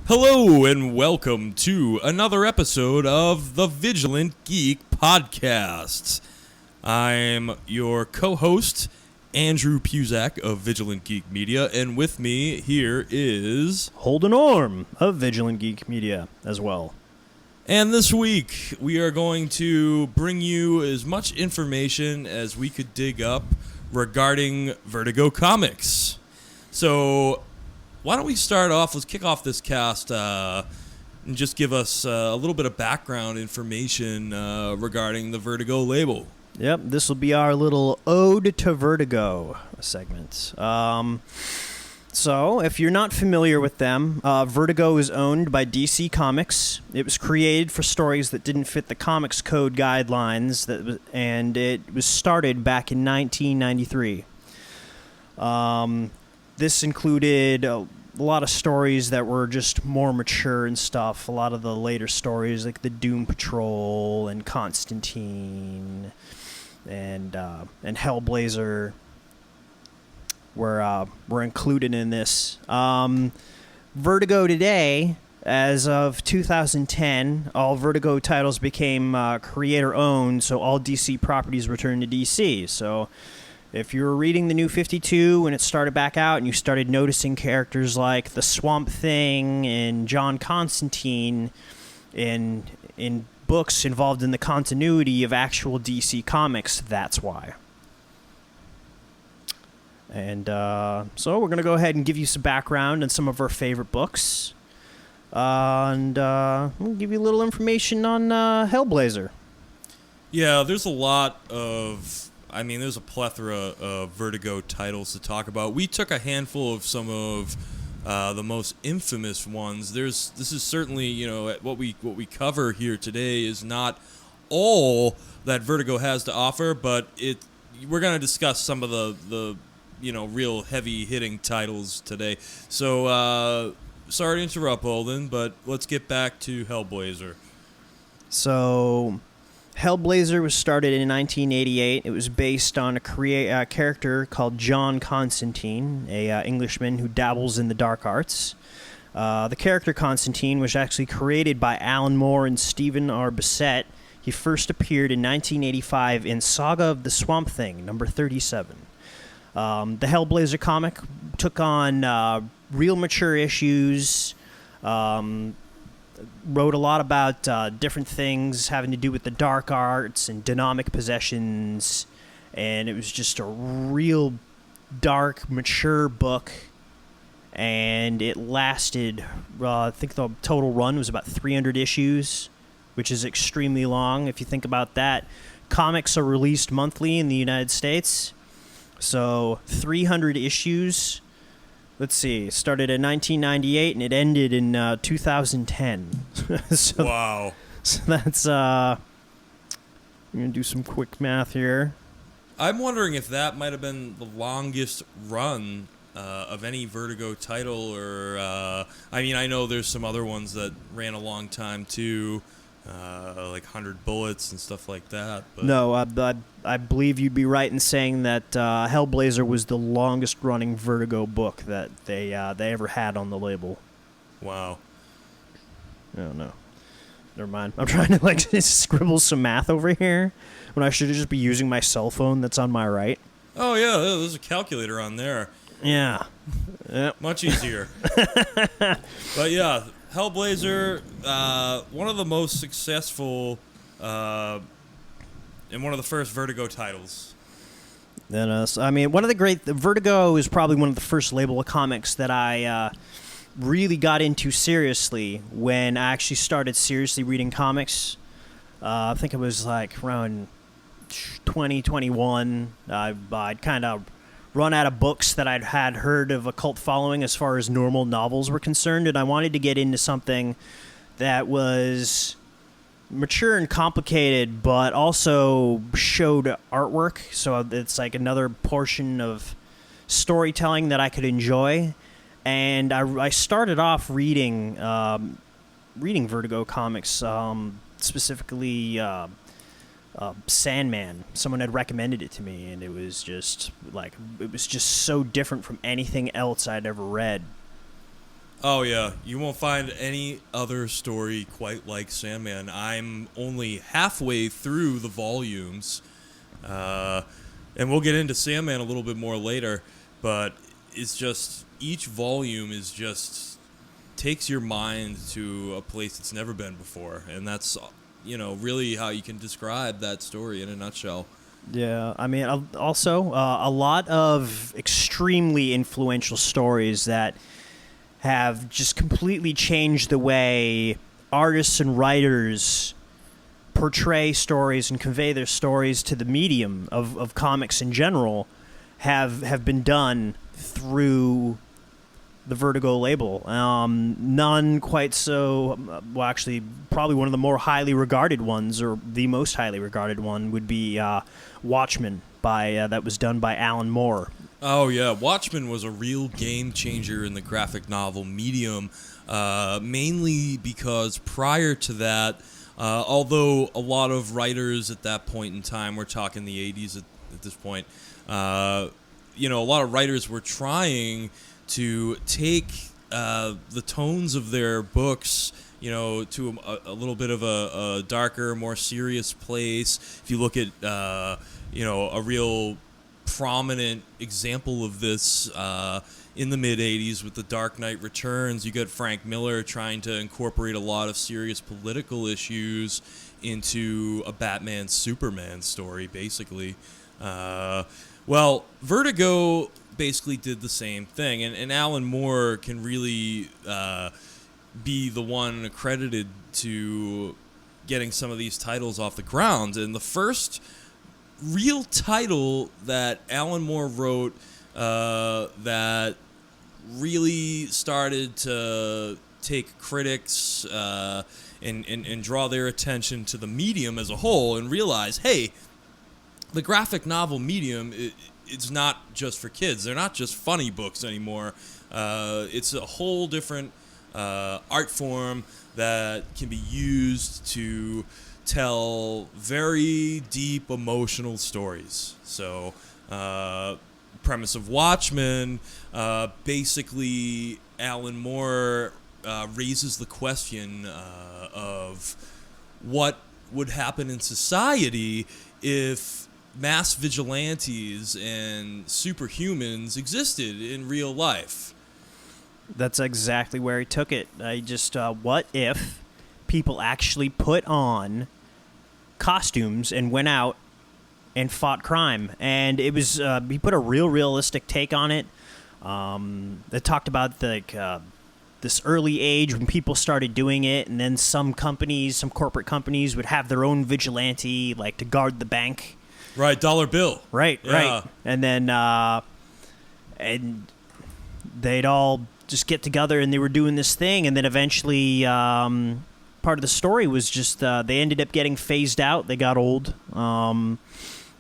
Hello and welcome to another episode of the Vigilant Geek Podcast. I'm your co-host, Andrew Puzak of Vigilant Geek Media, and with me here is... Holden of Vigilant Geek Media as well. And this week, we are going to bring you as much information as we could dig up regarding Vertigo Comics. So, why don't we start off, let's kick off this cast and just give us a little bit of background information regarding the Vertigo label. Yep, this will be our little Ode to Vertigo segment. So, if you're not familiar with them, Vertigo is owned by DC Comics. It was created for stories that didn't fit the Comics Code guidelines, and it was started back in 1993. This included a lot of stories that were just more mature and stuff. A lot of the later stories, like the Doom Patrol and Constantine and HELLBLAZER, were included in this. Vertigo today, as of 2010, all Vertigo titles became creator-owned, so all DC properties returned to DC. So if you were reading the New 52 and it started back out and you started noticing characters like the Swamp Thing and John Constantine in books involved in the continuity of actual DC Comics, that's why. And so we're going to go ahead and give you some background on some of our favorite books. And we'll give you a little information on HELLBLAZER. Yeah, there's a lot of... there's a plethora of Vertigo titles to talk about. We took a handful of some of the most infamous ones. This is certainly, what we cover here today is not all that Vertigo has to offer, but we're going to discuss some of the real heavy-hitting titles today. So, sorry to interrupt, Holden, but let's get back to HELLBLAZER. So, HELLBLAZER was started in 1988. It was based on a character called John Constantine, a Englishman who dabbles in the dark arts. The character Constantine was actually created by Alan Moore and Stephen R. Bissett. He first appeared in 1985 in Saga of the Swamp Thing, number 37. The HELLBLAZER comic took on real mature issues, wrote a lot about different things having to do with the dark arts and demonic possessions, and it was just a real dark, mature book, and it lasted, I think the total run was about 300 issues, which is extremely long if you think about that. Comics are released monthly in the United States, so 300 issues. Let's see, it started in 1998 and it ended in 2010. Wow. So that's, I'm going to do some quick math here. I'm wondering if that might have been the longest run of any Vertigo title, or, I know there's some other ones that ran a long time too, like 100 Bullets and stuff like that. But. No, I believe you'd be right in saying that HELLBLAZER was the longest running Vertigo book that they ever had on the label. Wow. Oh, no. Never mind. I'm trying to scribble some math over here when I should just be using my cell phone that's on my right. Oh, yeah, there's a calculator on there. Yeah. Yep. Much easier. But yeah, HELLBLAZER, one of the most successful and one of the first Vertigo titles. One of the great... Vertigo is probably one of the first label of comics that I really got into seriously when I actually started seriously reading comics. I think it was like around 2021. I'd kind of run out of books that I'd had heard of a cult following as far as normal novels were concerned, and I wanted to get into something that was mature and complicated, but also showed artwork. So it's like another portion of storytelling that I could enjoy. And I started off reading Vertigo comics, specifically SANDMAN. Someone had recommended it to me, and it was just so different from anything else I'd ever read. Oh yeah, you won't find any other story quite like Sandman. I'm only halfway through the volumes, and we'll get into Sandman a little bit more later. But it's just each volume is just takes your mind to a place it's never been before, and that's really how you can describe that story in a nutshell. Yeah, I mean, also a lot of extremely influential stories that have just completely changed the way artists and writers portray stories and convey their stories to the medium of comics in general have been done through the Vertigo label. None quite so, well, actually, probably one of the more highly regarded ones, or the most highly regarded one, would be Watchmen, that was done by Alan Moore. Oh yeah, Watchmen was a real game changer in the graphic novel medium, mainly because prior to that, although a lot of writers at that point in time, we're talking the 80s at this point, a lot of writers were trying to take the tones of their books, to a little bit of a darker, more serious place. If you look at, a real prominent example of this in the mid-'80s with The Dark Knight Returns, you got Frank Miller trying to incorporate a lot of serious political issues into a Batman-Superman story, basically. Well, Vertigo basically did the same thing, and Alan Moore can really be the one accredited to getting some of these titles off the ground. And the first real title that Alan Moore wrote that really started to take critics and draw their attention to the medium as a whole and realize, hey, the graphic novel medium, it's not just for kids. They're not just funny books anymore. It's a whole different art form that can be used to tell very deep emotional stories. So, premise of Watchmen, basically Alan Moore raises the question of what would happen in society if mass vigilantes and superhumans existed in real life. That's exactly where he took it. What if people actually put on costumes and went out and fought crime? And it was he put a real realistic take on it. It talked about this early age when people started doing it, and then some corporate companies would have their own vigilante, like to guard the bank. Right, dollar bill. Right, Yeah. right. And then and they'd all just get together, and they were doing this thing, and then eventually part of the story was just they ended up getting phased out. They got old, and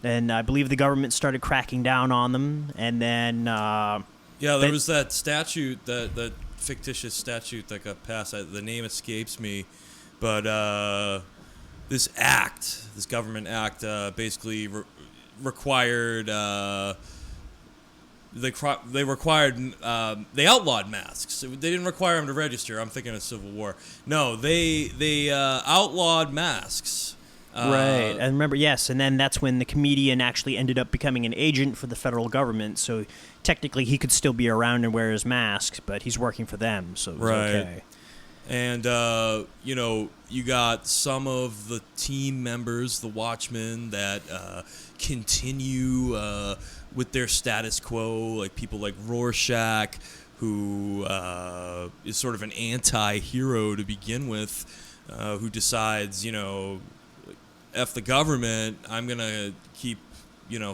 I believe the government started cracking down on them, and then there was that statute, that fictitious statute that got passed. The name escapes me, but this government act, basically required. They outlawed masks. They didn't require them to register. I'm thinking of Civil War. No, they outlawed masks. Right, and remember, yes, and then that's when the comedian actually ended up becoming an agent for the federal government, so technically he could still be around and wear his mask, but he's working for them, so it was okay. And, you got some of the team members, the Watchmen, that continue with their status quo, like people like Rorschach, who is sort of an anti-hero to begin with, who decides, F the government, I'm going to keep,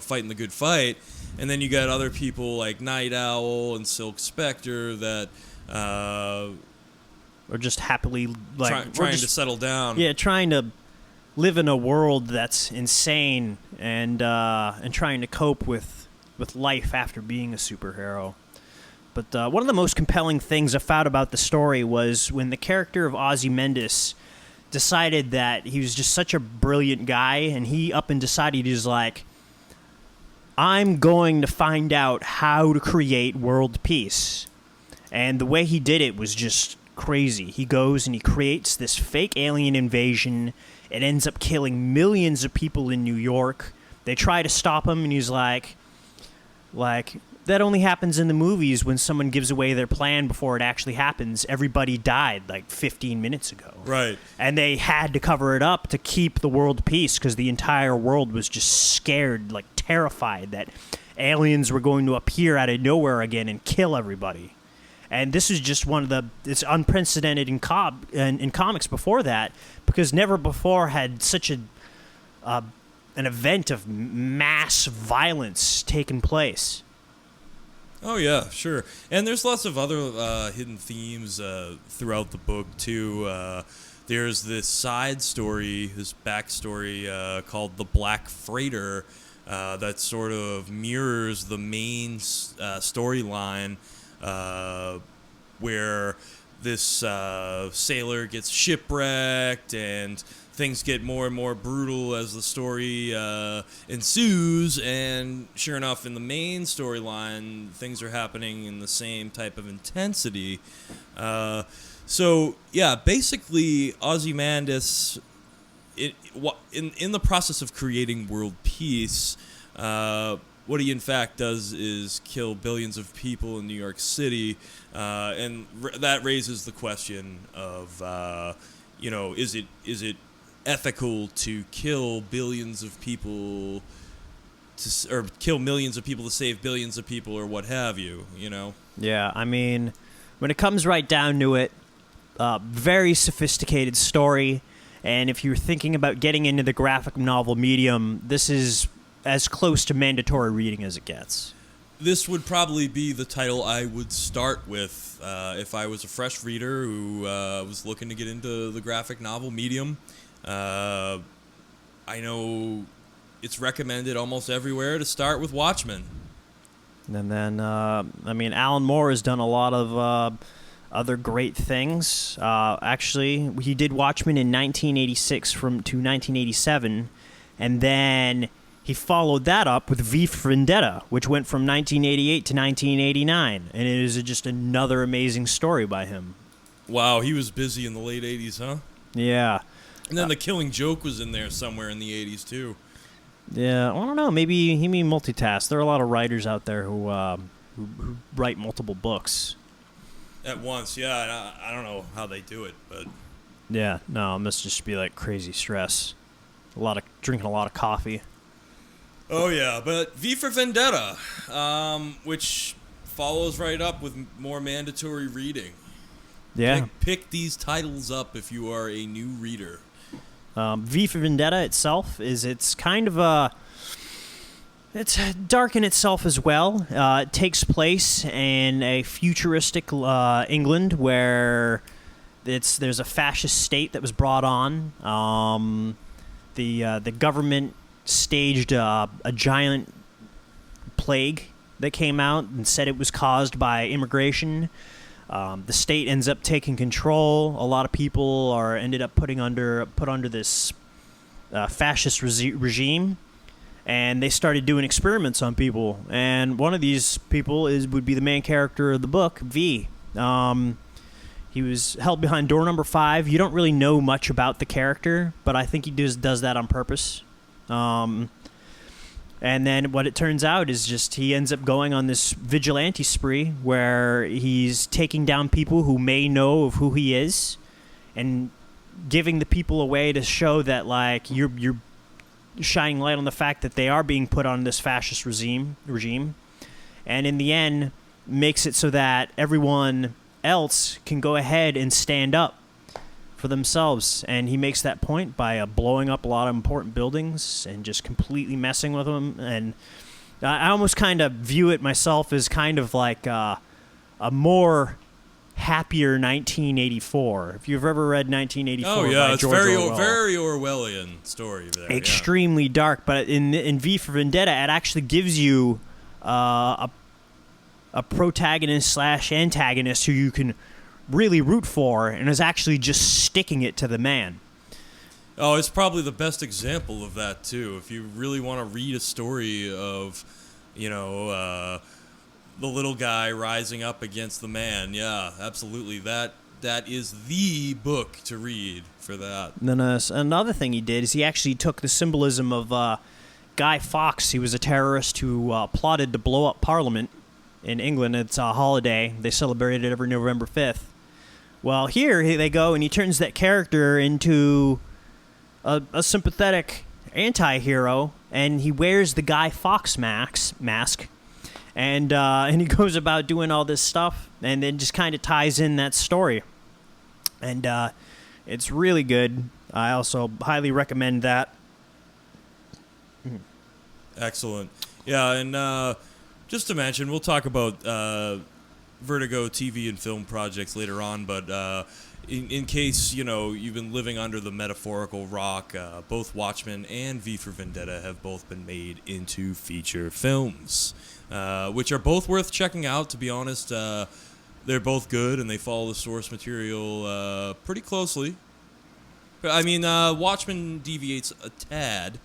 fighting the good fight. And then you got other people like Night Owl and Silk Spectre that or just happily trying to settle down. Yeah, trying to live in a world that's insane and trying to cope with life after being a superhero. But one of the most compelling things I found about the story was when the character of Ozymandias decided that he was just such a brilliant guy, and he up and decided he's like, I'm going to find out how to create world peace. And the way he did it was just crazy. He goes and he creates this fake alien invasion. It ends up killing millions of people in New York. They try to stop him, and he's like, that only happens in the movies when someone gives away their plan before it actually happens. Everybody died like 15 minutes ago. Right. And they had to cover it up to keep the world peace because the entire world was just scared, like terrified that aliens were going to appear out of nowhere again and kill everybody. And this is just it's unprecedented in comics before that, because never before had such an event of mass violence taken place. Oh, yeah, sure. And there's lots of other hidden themes throughout the book, too. There's this side story, this backstory called The Black Freighter that sort of mirrors the main storyline, where this sailor gets shipwrecked and things get more and more brutal as the story ensues, and sure enough, in the main storyline, things are happening in the same type of intensity. So, yeah, basically, Ozymandias, in the process of creating world peace, what he in fact does is kill billions of people in New York City, and that raises the question of, is it ethical to kill billions of people or kill millions of people to save billions of people, or what have you, Yeah, I mean, when it comes right down to it, very sophisticated story, and if you're thinking about getting into the graphic novel medium, this is as close to mandatory reading as it gets. This would probably be the title I would start with if I was a fresh reader who was looking to get into the graphic novel medium. I know it's recommended almost everywhere to start with Watchmen. And then, Alan Moore has done a lot of other great things. Actually, he did Watchmen in 1986 to 1987, and then he followed that up with V for Vendetta, which went from 1988 to 1989, and it is just another amazing story by him. Wow, he was busy in the late 80s, huh? Yeah. And then The Killing Joke was in there somewhere in the 80s, too. Yeah, I don't know. Maybe he may multitask. There are a lot of writers out there who write multiple books at once. Yeah, I don't know how they do it, but yeah, no, it must just be like crazy stress. Drinking a lot of coffee. Oh yeah, but V for Vendetta, which follows right up with more mandatory reading. Yeah, pick these titles up if you are a new reader. V for Vendetta itself it's kind of it's dark in itself as well. It takes place in a futuristic England where there's a fascist state that was brought on. The government staged a giant plague that came out and said it was caused by immigration. The state ends up taking control. A lot of people ended up put under this fascist regime, and they started doing experiments on people. And one of these people would be the main character of the book, V. He was held behind door number 5. You don't really know much about the character, but I think he does that on purpose. And then what it turns out is just he ends up going on this vigilante spree where he's taking down people who may know of who he is and giving the people away to show that, like, you're shining light on the fact that they are being put on this fascist regime. And in the end, makes it so that everyone else can go ahead and stand up for themselves, and he makes that point by blowing up a lot of important buildings and just completely messing with them. And I almost kind of view it myself as kind of like a more happier 1984. If you've ever read 1984, oh yeah, by it's George Orwell, very Orwellian story there. Extremely dark, but in V for Vendetta, it actually gives you a protagonist / antagonist who you can really root for, and is actually just sticking it to the man. Oh, it's probably the best example of that too. If you really want to read a story of, the little guy rising up against the man. Yeah, absolutely. That is the book to read for that. And then another thing he did is he actually took the symbolism of Guy Fawkes. He was a terrorist who plotted to blow up Parliament in England. It's a holiday. They celebrate it every November 5th. Well, here they go, and he turns that character into a sympathetic anti-hero, and he wears the Guy Fawkes mask, and he goes about doing all this stuff, and then just kind of ties in that story. And it's really good. I also highly recommend that. Excellent. Yeah, and just to mention, we'll talk about Vertigo TV and film projects later on, but in case, you've been living under the metaphorical rock, both Watchmen and V for Vendetta have both been made into feature films, which are both worth checking out, to be honest. They're both good, and they follow the source material pretty closely. I mean, Watchmen deviates a tad,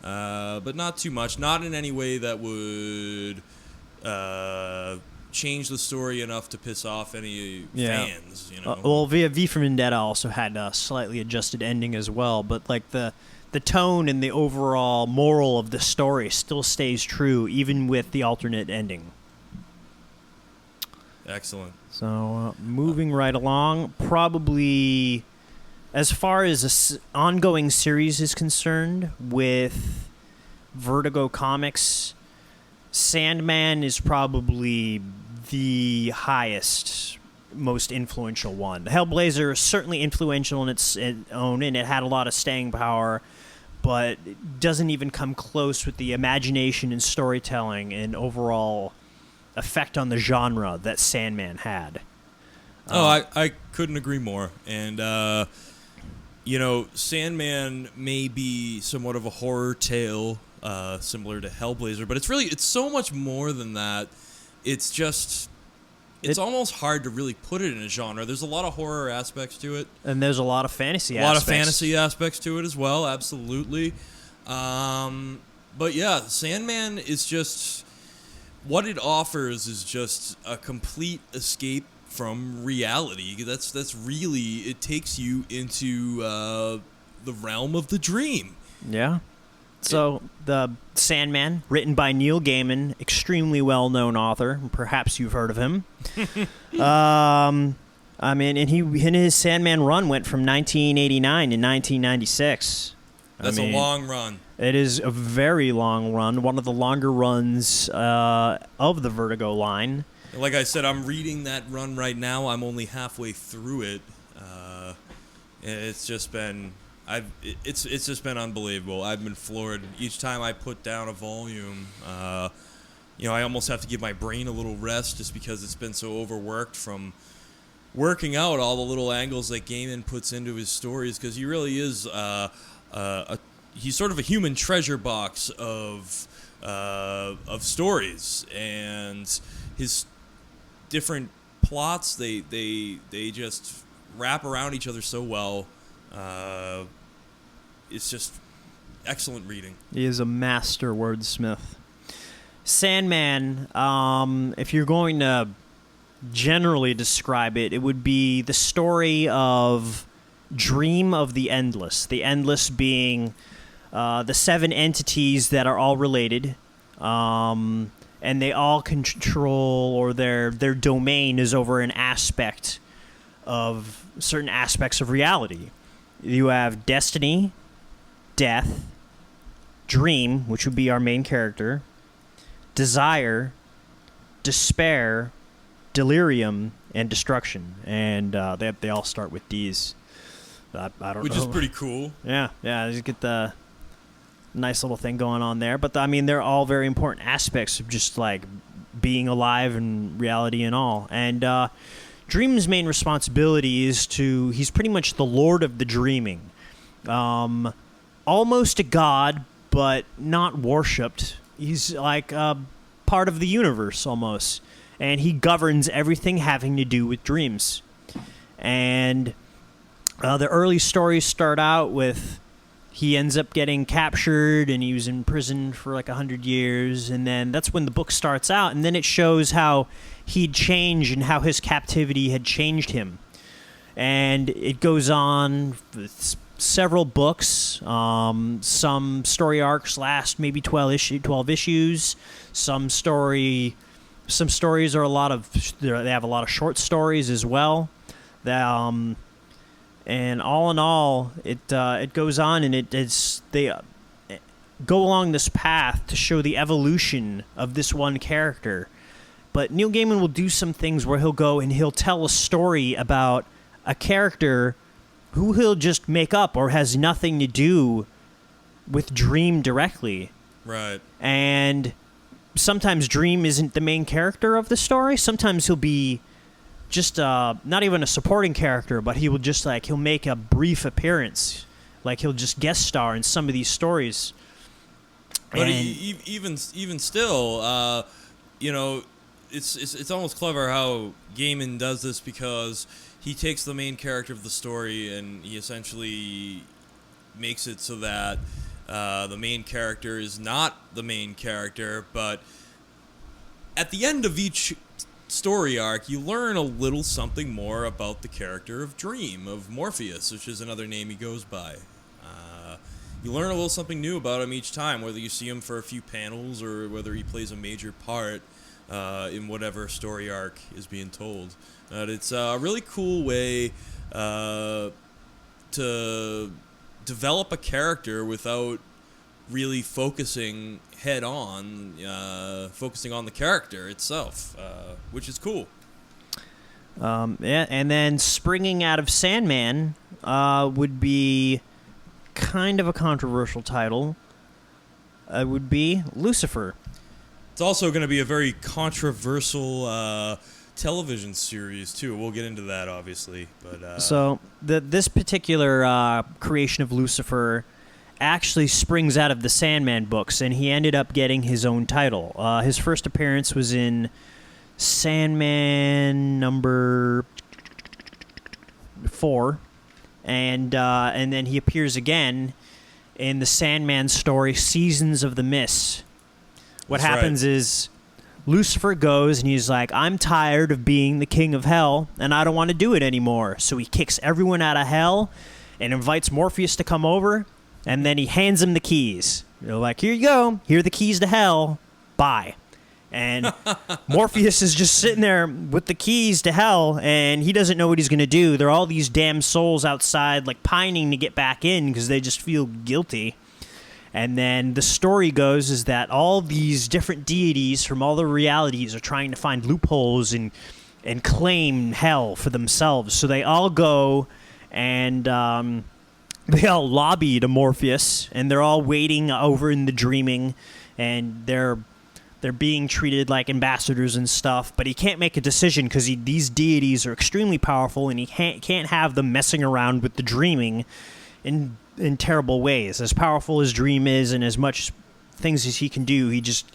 but not too much. Not in any way that would change the story enough to piss off any fans. Well, V for Vendetta also had a slightly adjusted ending as well, but like the tone and the overall moral of the story still stays true, even with the alternate ending. Excellent. So, moving right along, probably as far as an ongoing series is concerned with Vertigo Comics, SANDMAN is probably the highest, most influential one. HELLBLAZER is certainly influential in its own, and it had a lot of staying power, but it doesn't even come close with the imagination and storytelling and overall effect on the genre that SANDMAN had. I couldn't agree more. And, SANDMAN may be somewhat of a horror tale, similar to HELLBLAZER, but it's so much more than that. It's almost hard to really put it in a genre. There's a lot of horror aspects to it. And there's a lot of fantasy aspects. A lot of fantasy aspects to it as well, absolutely. But yeah, SANDMAN is just... What it offers is just a complete escape from reality. That's really... It takes you into the realm of the dream. Yeah. So, the SANDMAN, written by Neil Gaiman, extremely well-known author. Perhaps you've heard of him. And his SANDMAN run went from 1989 to 1996. That's a long run. It is a very long run, one of the longer runs of the Vertigo line. Like I said, I'm reading that run right now. I'm only halfway through it. It's just been... It's just been unbelievable. I've been floored each time I put down a volume. I almost have to give my brain a little rest just because it's been so overworked from working out all the little angles that Gaiman puts into his stories, because he really is he's sort of a human treasure box of stories, and his different plots they just wrap around each other so well. It's just excellent reading. He is a master wordsmith. SANDMAN, if you're going to generally describe it, it would be the story of Dream of the Endless. The Endless being the 7 entities that are all related, and they all control, or their domain is over an aspect of certain aspects of reality. You have Destiny, Death, Dream, which would be our main character, Desire, Despair, Delirium, and Destruction. And they all start with D's. I don't know. Which is pretty cool. Yeah, you get the nice little thing going on there. But, they're all very important aspects of just, like, being alive and reality and all. And Dream's main responsibility is he's pretty much the lord of the dreaming. Almost a god, but not worshipped. He's like part of the universe, almost. And he governs everything having to do with dreams. And the early stories start out with he ends up getting captured, and he was in prison for like 100 years, and then that's when the book starts out, and then it shows how he'd changed and how his captivity had changed him. And it goes on with several books. Some story arcs last maybe 12 issues. Some stories are they have a lot of short stories as well. And all in all, it goes on, and they go along this path to show the evolution of this one character. But Neil Gaiman will do some things where he'll go and he'll tell a story about a character who he'll just make up or has nothing to do with Dream directly. Right. And sometimes Dream isn't the main character of the story. Sometimes he'll be just not even a supporting character, but he'll make a brief appearance. Like he'll just guest star in some of these stories. But even still, it's almost clever how Gaiman does this, because he takes the main character of the story and he essentially makes it so that the main character is not the main character, but at the end of each story arc, you learn a little something more about the character of Dream, of Morpheus, which is another name he goes by. You learn a little something new about him each time, whether you see him for a few panels or whether he plays a major part in whatever story arc is being told. It's a really cool way to develop a character without really focusing head on, focusing on the character itself, which is cool. Yeah, and then springing out of Sandman would be kind of a controversial title. Would be Lucifer. It's also going to be a very controversial television series too. We'll get into that, obviously. But so this particular creation of Lucifer actually springs out of the Sandman books, and he ended up getting his own title. His first appearance was in Sandman number 4, and then he appears again in the Sandman story Seasons of the Mist. What happens is Lucifer goes and he's like, I'm tired of being the king of hell, and I don't want to do it anymore. So he kicks everyone out of hell and invites Morpheus to come over, and then he hands him the keys. They're like, here you go. Here are the keys to hell. Bye. And Morpheus is just sitting there with the keys to hell, and he doesn't know what he's going to do. There are all these damn souls outside, like, pining to get back in because they just feel guilty. And then the story goes is that all these different deities from all the realities are trying to find loopholes and claim hell for themselves. So they all go and they all lobby to Morpheus, and they're all waiting over in the dreaming, and they're being treated like ambassadors and stuff, but he can't make a decision because these deities are extremely powerful, and he can't have them messing around with the dreaming in terrible ways. As powerful as Dream is and as much things as he can do, he just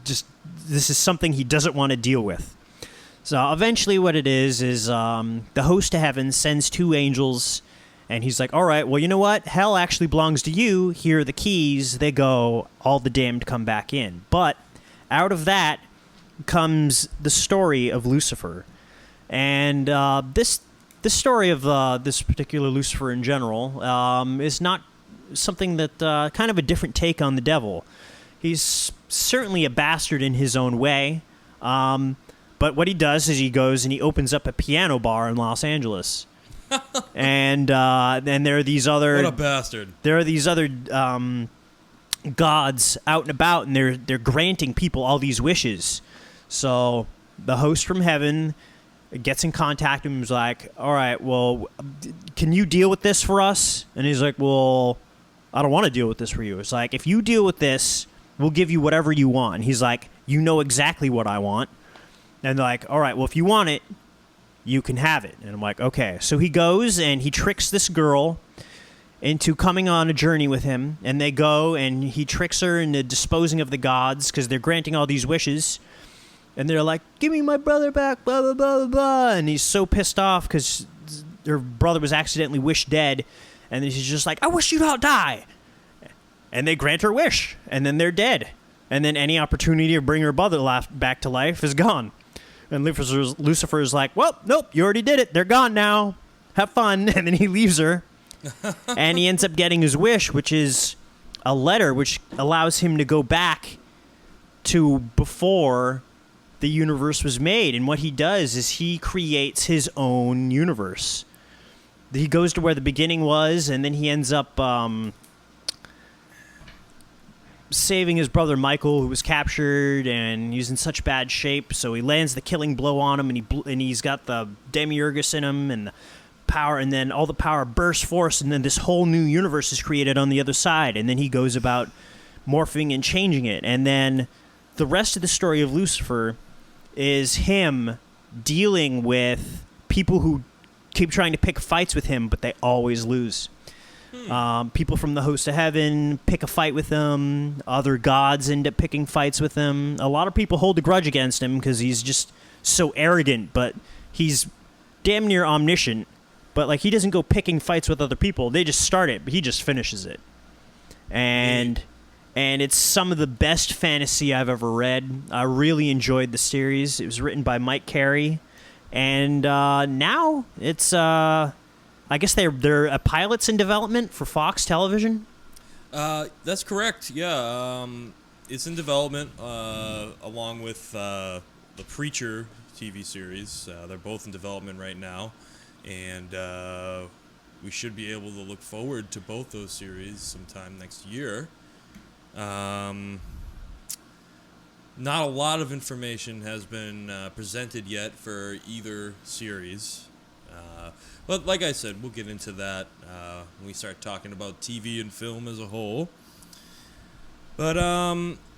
this is something he doesn't want to deal with. So eventually what it is the host of heaven sends 2 angels, and he's like, all right, well, you know what? Hell actually belongs to you. Here are the keys. They go. All the damned come back in. But out of that comes the story of Lucifer. And this story of this particular Lucifer in general is not something that kind of a different take on the devil. He's certainly a bastard in his own way. But what he does is he goes and he opens up a piano bar in Los Angeles. And there are these other... What a bastard. There are these other gods out and about, and they're granting people all these wishes. So the host from heaven gets in contact with him and is like, all right, well, can you deal with this for us? And he's like, well, I don't want to deal with this for you. It's like, if you deal with this, we'll give you whatever you want. And he's like, you know exactly what I want. And they're like, all right, well, if you want it, you can have it. And I'm like, okay. So he goes and he tricks this girl into coming on a journey with him. And they go and he tricks her into disposing of the gods because they're granting all these wishes. And they're like, give me my brother back, blah, blah, blah, blah, blah. And he's so pissed off because her brother was accidentally wished dead. And then she's just like, I wish you'd all die. And they grant her wish, and then they're dead. And then any opportunity to bring her brother back to life is gone. And Lucifer is like, well, nope, you already did it. They're gone now. Have fun. And then he leaves her. And he ends up getting his wish, which is a letter which allows him to go back to before the universe was made. And what he does is he creates his own universe. He goes to where the beginning was, and then he ends up saving his brother Michael, who was captured, and he's in such bad shape. So he lands the killing blow on him, and he's got the demiurgus in him, and the power, and then all the power bursts forth, and then this whole new universe is created on the other side. And then he goes about morphing and changing it. And then the rest of the story of Lucifer is him dealing with people who keep trying to pick fights with him, but they always lose. People from the host of heaven pick a fight with him. Other gods end up picking fights with him. A lot of people hold a grudge against him because he's just so arrogant, but he's damn near omniscient. But like, he doesn't go picking fights with other people. They just start it, but he just finishes it. And it's some of the best fantasy I've ever read. I really enjoyed the series. It was written by Mike Carey. And now it's, I guess they're pilot's in development for Fox Television. That's correct. Yeah, it's in development along with the Preacher TV series. They're both in development right now, and we should be able to look forward to both those series sometime next year. Not a lot of information has been presented yet for either series. But like I said, we'll get into that when we start talking about TV and film as a whole. But,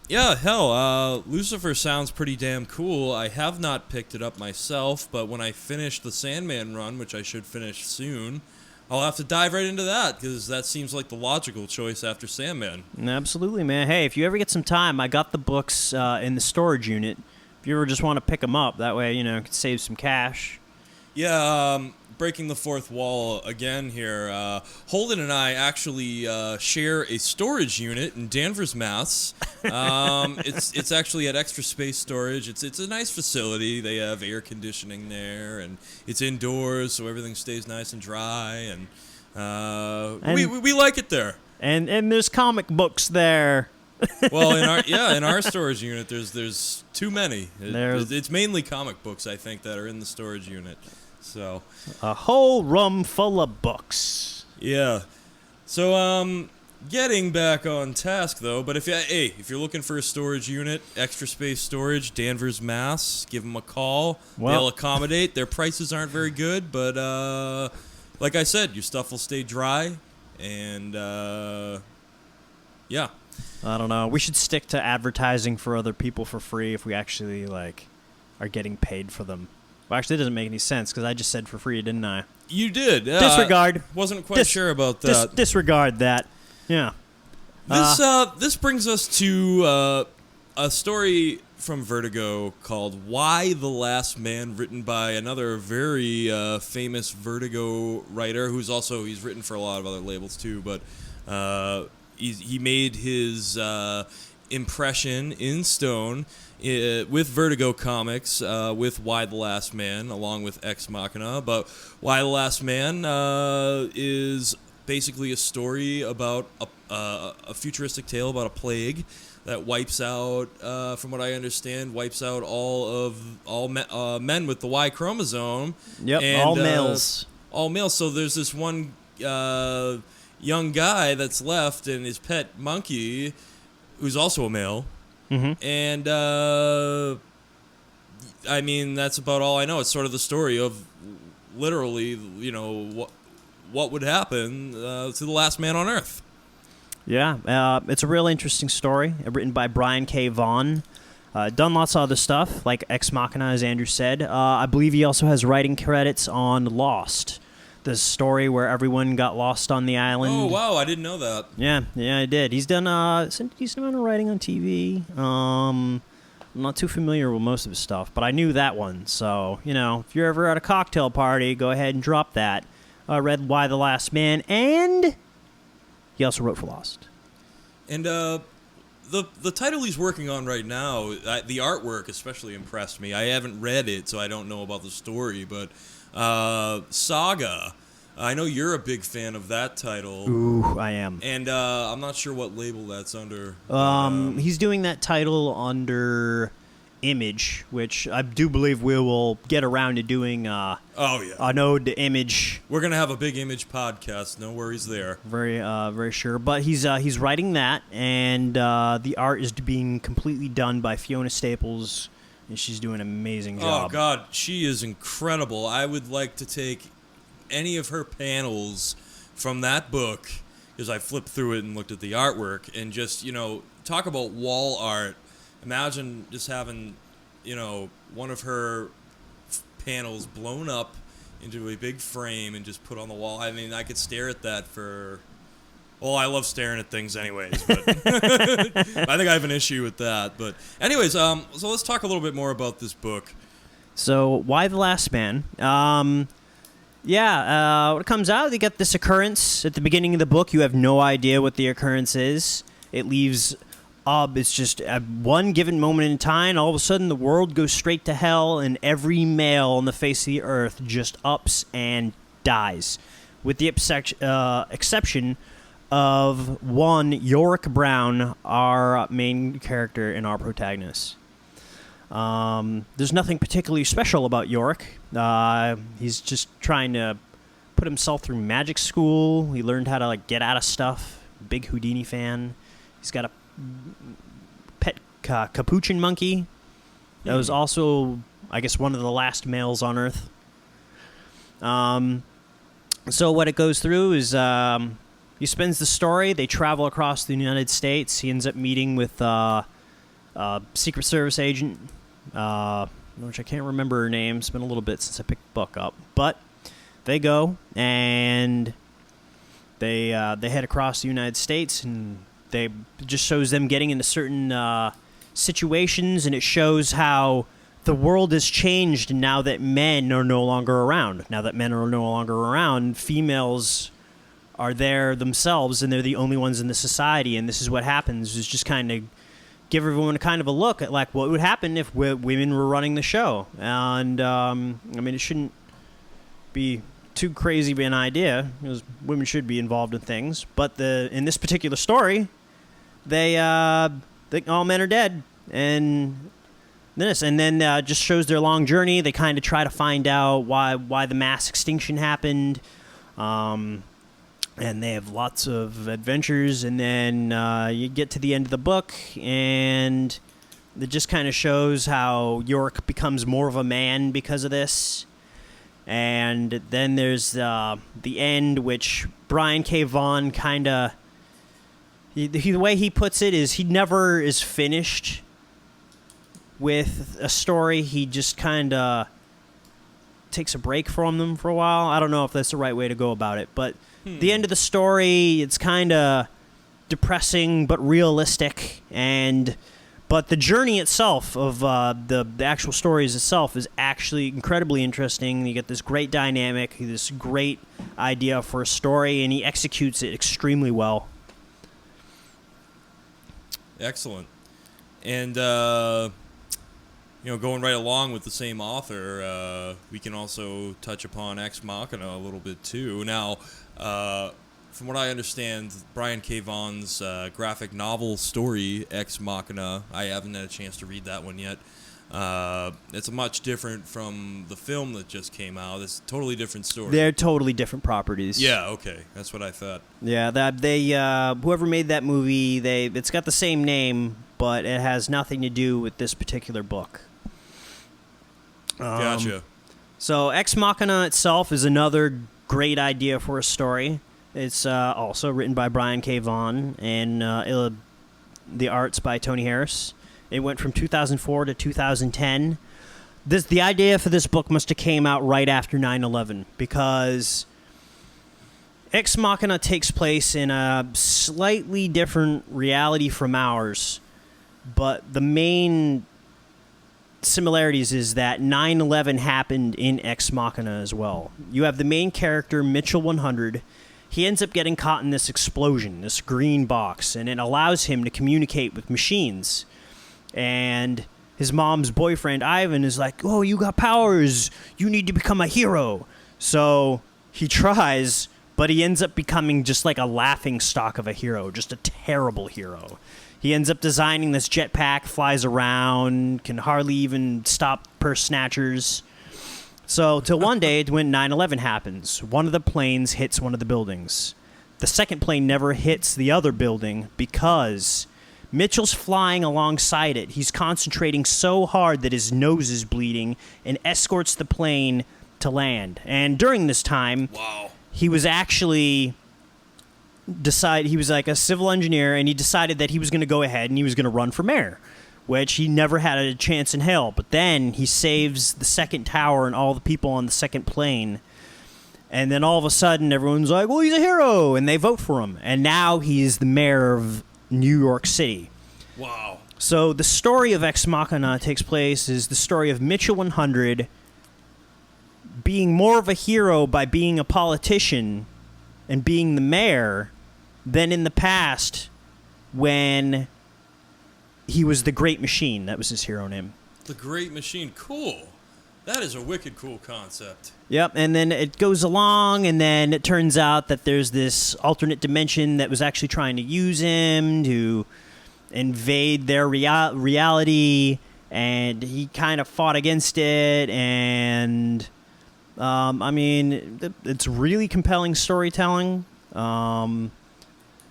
yeah, hell, Lucifer sounds pretty damn cool. I have not picked it up myself, but when I finish the Sandman run, which I should finish soon, I'll have to dive right into that, because that seems like the logical choice after Sandman. Absolutely, man. Hey, if you ever get some time, I got the books in the storage unit. If you ever just want to pick them up, that way, you know, you can save some cash. Yeah, breaking the fourth wall again here. Holden and I actually share a storage unit in Danvers, Mass. It's actually at Extra Space Storage. It's a nice facility. They have air conditioning there, and it's indoors, so everything stays nice and dry. And we like it there. And there's comic books there. Well, in our storage unit, there's too many. It's mainly comic books, I think, that are in the storage unit. So a whole room full of books. Yeah. So getting back on task though, but if you're looking for a storage unit, Extra Space Storage, Danvers, Mass, give them a call. Well, they'll accommodate. Their prices aren't very good, but like I said, your stuff will stay dry, and yeah. I don't know. We should stick to advertising for other people for free if we actually are getting paid for them. Well, actually, it doesn't make any sense because I just said for free, didn't I? You did. Disregard. Wasn't quite sure about that. Disregard that. Yeah. This brings us to a story from Vertigo called "Why the Last Man," written by another very famous Vertigo writer he's written for a lot of other labels too, but he made his impression in stone with Vertigo Comics, with Why the Last Man, along with Ex Machina. But Why the Last Man is basically a story about a futuristic tale about a plague that wipes out, from what I understand, all men with the Y chromosome. Yep, and, all males. All males. So there's this one young guy that's left, and his pet monkey, who's also a male. Mm-hmm. And, I mean, that's about all I know. It's sort of the story of literally, you know, what would happen to the last man on Earth. Yeah, it's a real interesting story, written by Brian K. Vaughan. Done lots of other stuff, like Ex Machina, as Andrew said. I believe he also has writing credits on Lost, the story where everyone got lost on the island. Oh, wow, I didn't know that. Yeah, I did. He's done a decent amount of writing on TV. I'm not too familiar with most of his stuff, but I knew that one. So, you know, if you're ever at a cocktail party, go ahead and drop that. read Y the Last Man, and he also wrote for Lost. And the title he's working on right now, the artwork especially impressed me. I haven't read it, so I don't know about the story, but Saga. I know you're a big fan of that title. Ooh, I am. And I'm not sure what label that's under. He's doing that title under Image, which I do believe we will get around to doing an ode to Image. We're going to have a big Image podcast. No worries there. Very sure. But he's writing that, and the art is being completely done by Fiona Staples, and she's doing an amazing job. Oh, God. She is incredible. I would like to take any of her panels from that book, because I flipped through it and looked at the artwork, and just, talk about wall art. Imagine just having, one of her panels blown up into a big frame and just put on the wall. I mean, I could stare at that for... Well, I love staring at things anyways, but I think I have an issue with that. But anyways, so let's talk a little bit more about this book. So, Y the Last Man? When it comes out, you get this occurrence at the beginning of the book. You have no idea what the occurrence is. It leaves... it's just at one given moment in time, all of a sudden the world goes straight to hell, and every male on the face of the earth just ups and dies, with the exception of one, Yorick Brown, our main character and our protagonist. There's nothing particularly special about Yorick. He's just trying to put himself through magic school. He learned how to get out of stuff. Big Houdini fan. He's got a pet capuchin monkey that was also, I guess, one of the last males on Earth. So what it goes through is he spins the story. They travel across the United States. He ends up meeting with a Secret Service agent, which I can't remember her name. It's been a little bit since I picked the book up. But they go, and they head across the United States, and it just shows them getting into certain situations, and it shows how the world has changed now that men are no longer around. Now that men are no longer around, females are there themselves, and they're the only ones in the society, and this is what happens. Is just kind of give everyone kind of a look at what would happen if women were running the show. And, it shouldn't be too crazy of an idea, because women should be involved in things. But in this particular story... They all men are dead, and then just shows their long journey. They kind of try to find out why the mass extinction happened, and they have lots of adventures. And then you get to the end of the book, and it just kind of shows how Yorick becomes more of a man because of this. And then there's the end, which Brian K. Vaughan kind of... The way he puts it is he never is finished with a story. He just kind of takes a break from them for a while. I don't know if that's the right way to go about it. But the end of the story, it's kind of depressing but realistic. But the journey itself of the actual stories itself is actually incredibly interesting. You get this great dynamic, this great idea for a story, and he executes it extremely well. Excellent. And, going right along with the same author, we can also touch upon Ex Machina a little bit, too. Now, from what I understand, Brian K. Vaughan's graphic novel story, Ex Machina, I haven't had a chance to read that one yet. It's much different from the film that just came out. It's a totally different story. They're totally different properties. Yeah, okay. That's what I thought. Yeah, whoever made that movie, it's got the same name, but it has nothing to do with this particular book. Gotcha. So Ex Machina itself is another great idea for a story. It's also written by Brian K. Vaughan, and the art's by Tony Harris. It went from 2004 to 2010. The idea for this book must have came out right after 9/11, because Ex Machina takes place in a slightly different reality from ours, but the main similarities is that 9/11 happened in Ex Machina as well. You have the main character, Mitchell 100. He ends up getting caught in this explosion, this green box, and it allows him to communicate with machines. And his mom's boyfriend, Ivan, is like, oh, you got powers. You need to become a hero. So he tries, but he ends up becoming just like a laughing stock of a hero, just a terrible hero. He ends up designing this jetpack, flies around, can hardly even stop purse snatchers. So, till one day when 9/11 happens, one of the planes hits one of the buildings. The second plane never hits the other building because Mitchell's flying alongside it. He's concentrating so hard that his nose is bleeding and escorts the plane to land. And during this time, he was actually... he was like a civil engineer, and he decided that he was going to go ahead and he was going to run for mayor, which he never had a chance in hell. But then he saves the second tower and all the people on the second plane, and then all of a sudden everyone's like, well, he's a hero, and they vote for him, and now he's the mayor of New York City. Wow. So the story of Ex Machina takes place is the story of Mitchell 100 being more of a hero by being a politician and being the mayor than in the past when he was the Great Machine. That was his hero name. The Great Machine. Cool. That is a wicked cool concept. Yep, and then it goes along, and then it turns out that there's this alternate dimension that was actually trying to use him to invade their reality, and he kind of fought against it, and... I mean, it's really compelling storytelling, and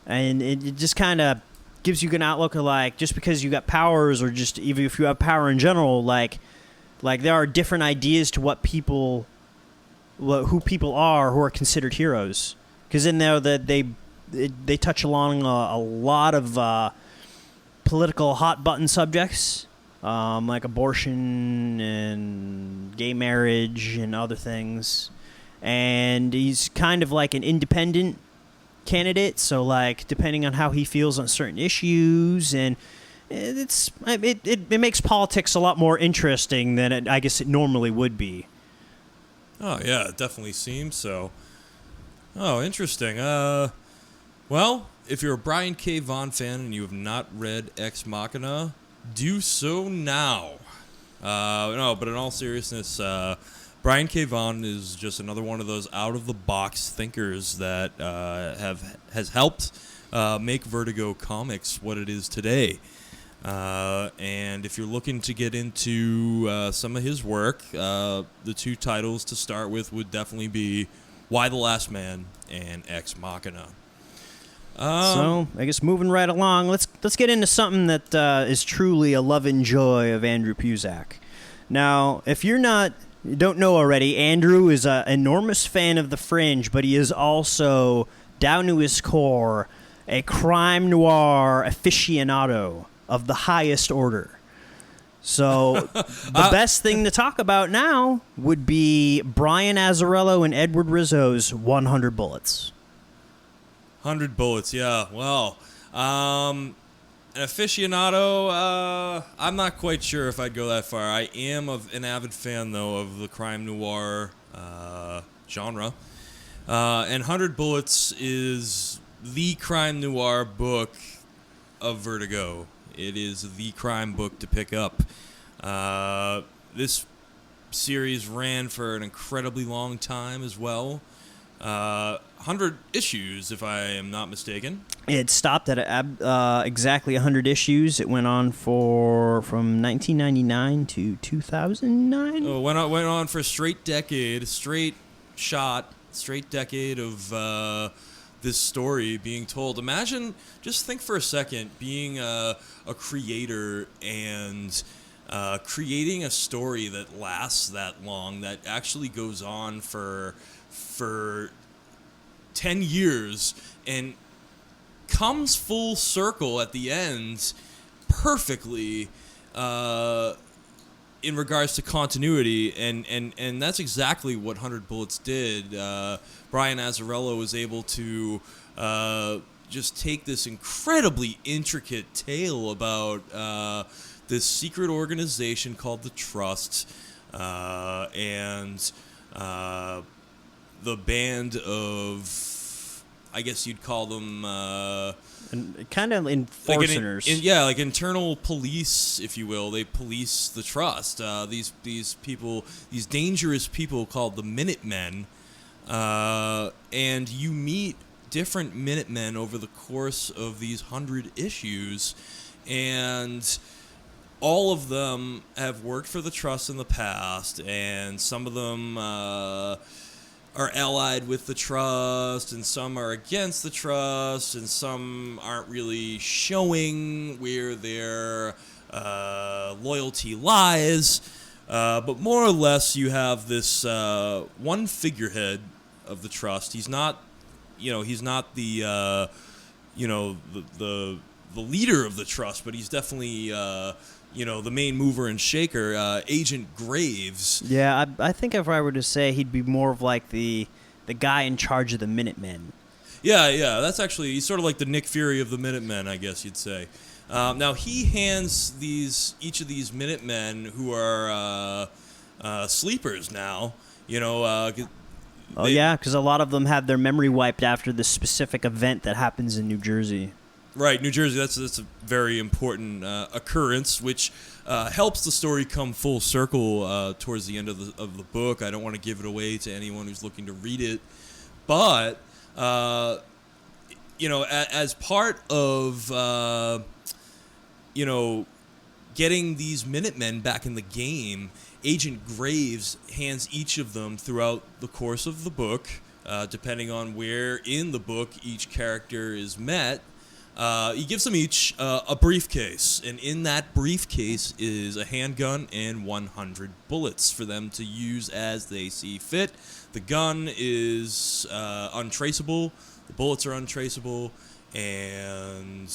it just kind of gives you an outlook of, like, just because you got powers, or just even if you have power in general, like there are different ideas to who people are who are considered heroes. Because in there that they touch along a lot of political hot button subjects. Like abortion and gay marriage and other things. And he's kind of like an independent candidate, so like depending on how he feels on certain issues, and it makes politics a lot more interesting than I guess it normally would be. Oh yeah, it definitely seems so. Oh, interesting. Well, if you're a Brian K. Vaughan fan and you have not read Ex Machina, do so now. No, but in all seriousness, Brian K. Vaughan is just another one of those out-of-the-box thinkers that has helped make Vertigo Comics what it is today. And if you're looking to get into some of his work, the two titles to start with would definitely be Why the Last Man and Ex Machina. So, I guess moving right along, let's get into something that is truly a love and joy of Andrew Puzak. Now, if you don't know already, Andrew is an enormous fan of The Fringe, but he is also, down to his core, a crime noir aficionado of the highest order. So, the best thing to talk about now would be Brian Azzarello and Edward Rizzo's 100 Bullets. 100 Bullets, yeah. Well, an aficionado, I'm not quite sure if I'd go that far. I am an avid fan, though, of the crime noir genre. And 100 Bullets is the crime noir book of Vertigo. It is the crime book to pick up. This series ran for an incredibly long time as well. 100 issues, if I am not mistaken. It stopped at exactly 100 issues. It went on from 1999 to 2009. Oh, went on for a straight decade, straight decade of this story being told. Just think for a second, being a creator and creating a story that lasts that long, that actually goes on for 10 years and comes full circle at the end perfectly in regards to continuity, and that's exactly what 100 Bullets did. Brian Azzarello was able to just take this incredibly intricate tale about this secret organization called the Trust, and the band of, I guess you'd call them, and kind of enforcers. Like internal police, if you will. They police the Trust. These people, these dangerous people called the Minutemen, and you meet different Minutemen over the course of these 100 issues, and all of them have worked for the Trust in the past, and some of them are allied with the Trust, and some are against the Trust, and some aren't really showing where their loyalty lies. But more or less, you have this one figurehead of the Trust. He's not, he's not the, the leader of the Trust, but he's definitely, the main mover and shaker, Agent Graves. Yeah, I think if I were to say, he'd be more of like the guy in charge of the Minutemen. Yeah, that's actually, he's sort of like the Nick Fury of the Minutemen, I guess you'd say. Now, he hands each of these Minutemen, who are sleepers now, because a lot of them have their memory wiped after this specific event that happens in New Jersey. Right, New Jersey, that's a very important occurrence, which helps the story come full circle towards the end of the book. I don't want to give it away to anyone who's looking to read it. But, as part of, getting these Minutemen back in the game, Agent Graves hands each of them throughout the course of the book, depending on where in the book each character is met. He gives them each a briefcase, and in that briefcase is a handgun and 100 bullets for them to use as they see fit. The gun is untraceable, the bullets are untraceable, and,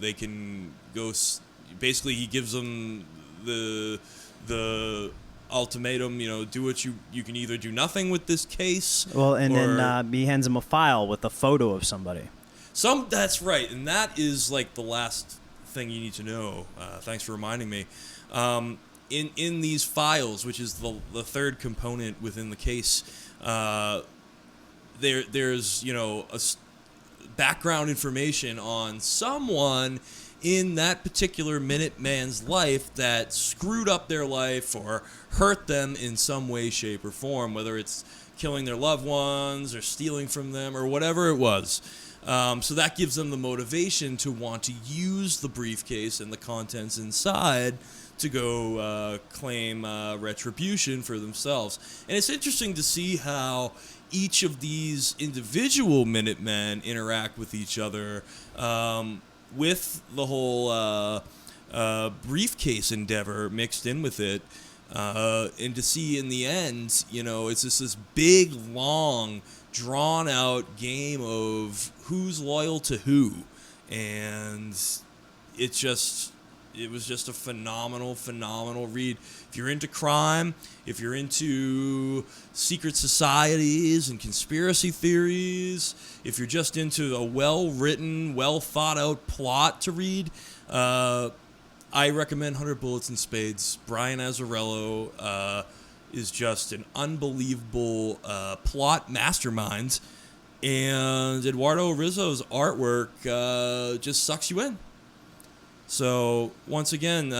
they can go... Basically, he gives them the ultimatum, do what you can either do nothing with this case. Well, and then he hands them a file with a photo of somebody. That's right, and that is like the last thing you need to know. Thanks for reminding me. In these files, which is the third component within the case, there's background information on someone in that particular Minuteman's life that screwed up their life or hurt them in some way, shape, or form, whether it's killing their loved ones or stealing from them or whatever it was. So that gives them the motivation to want to use the briefcase and the contents inside to go claim retribution for themselves. And it's interesting to see how each of these individual Minutemen interact with each other with the whole briefcase endeavor mixed in with it. And to see in the end, it's just this big, long, drawn-out game of who's loyal to who. And it was just a phenomenal read. If you're into crime, if you're into secret societies and conspiracy theories, if you're just into a well-written, well-thought-out plot to read, I recommend 100 Bullets and Spades. Brian Azzarello is just an unbelievable plot mastermind, and Eduardo Rizzo's artwork just sucks you in. So, once again,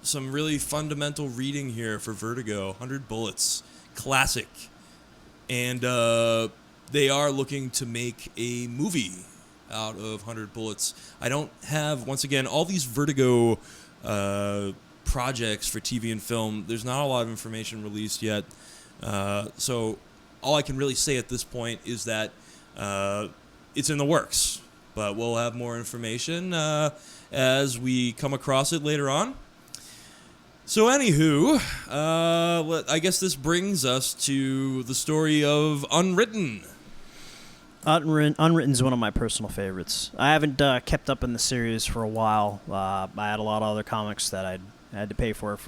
some really fundamental reading here for Vertigo. 100 Bullets. Classic. And they are looking to make a movie out of 100 Bullets. I don't have, once again, all these Vertigo projects for TV and film, there's not a lot of information released yet. So all I can really say at this point is that it's in the works. But we'll have more information as we come across it later on. So anywho, I guess this brings us to the story of Unwritten. Unwritten is one of my personal favorites. I haven't kept up in the series for a while. I had a lot of other comics that I had to pay for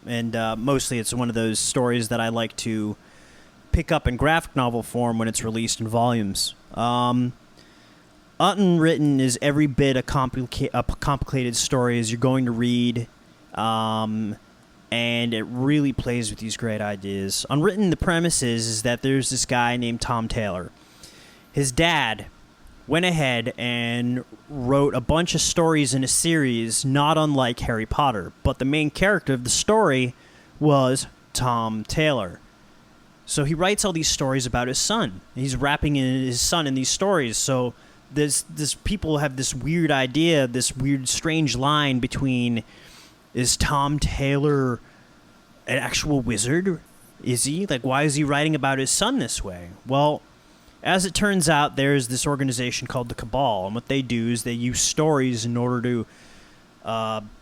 and mostly it's one of those stories that I like to pick up in graphic novel form when it's released in volumes. Unwritten is every bit a complicated story as you're going to read, and it really plays with these great ideas. Unwritten, the premise is that there's this guy named Tom Taylor. His dad went ahead and wrote a bunch of stories in a series not unlike Harry Potter, but the main character of the story was Tom Taylor. So he writes all these stories about his son. He's wrapping in his son in these stories. So this people have this weird idea, this weird strange line between, is Tom Taylor an actual wizard? Is he? Like, why is he writing about his son this way? Well, as it turns out, there's this organization called the Cabal, and what they do is they use stories in order to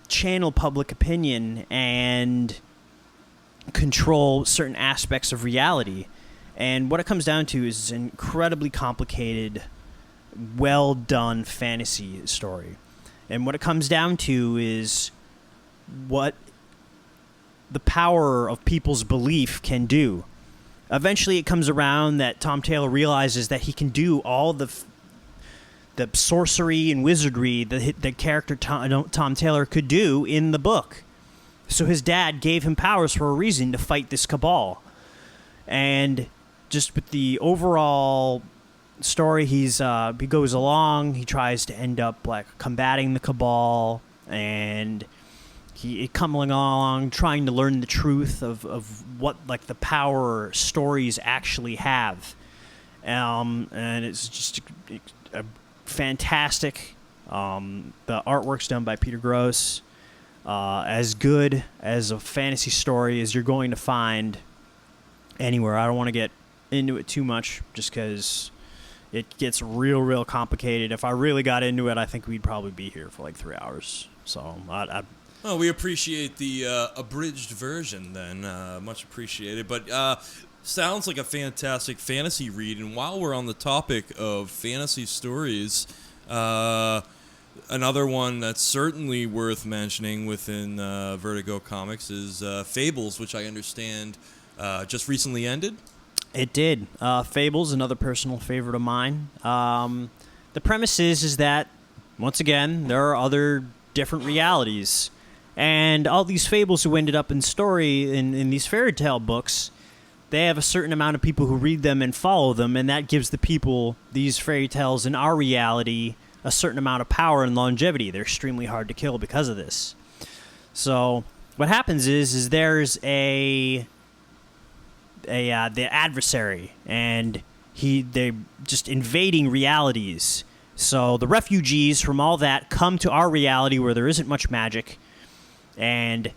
channel public opinion and control certain aspects of reality. And what it comes down to is an incredibly complicated, well-done fantasy story. And what it comes down to is what the power of people's belief can do. Eventually it comes around that Tom Taylor realizes that he can do all the sorcery and wizardry that the character Tom Taylor could do in the book. So his dad gave him powers for a reason to fight this cabal. And just with the overall story, he goes along, he tries to end up like combating the cabal, and he coming along trying to learn the truth of what like the power stories actually have. And it's just a fantastic. The artwork's done by Peter Gross. As good as a fantasy story as you're going to find anywhere. I don't want to get into it too much just because it gets real complicated. If I really got into it, I think we'd probably be here for like 3 hours. So well, we appreciate the abridged version then. Much appreciated. But sounds like a fantastic fantasy read. And while we're on the topic of fantasy stories, another one that's certainly worth mentioning within Vertigo Comics is Fables, which I understand just recently ended. It did. Fables, another personal favorite of mine. The premise is that, once again, there are other different realities. And all these fables who ended up in story in these fairy tale books, they have a certain amount of people who read them and follow them, and that gives the people, these fairy tales in our reality, a certain amount of power and longevity. They're extremely hard to kill because of this. So what happens is there's the adversary, and they're just invading realities. So the refugees from all that come to our reality where there isn't much magic, and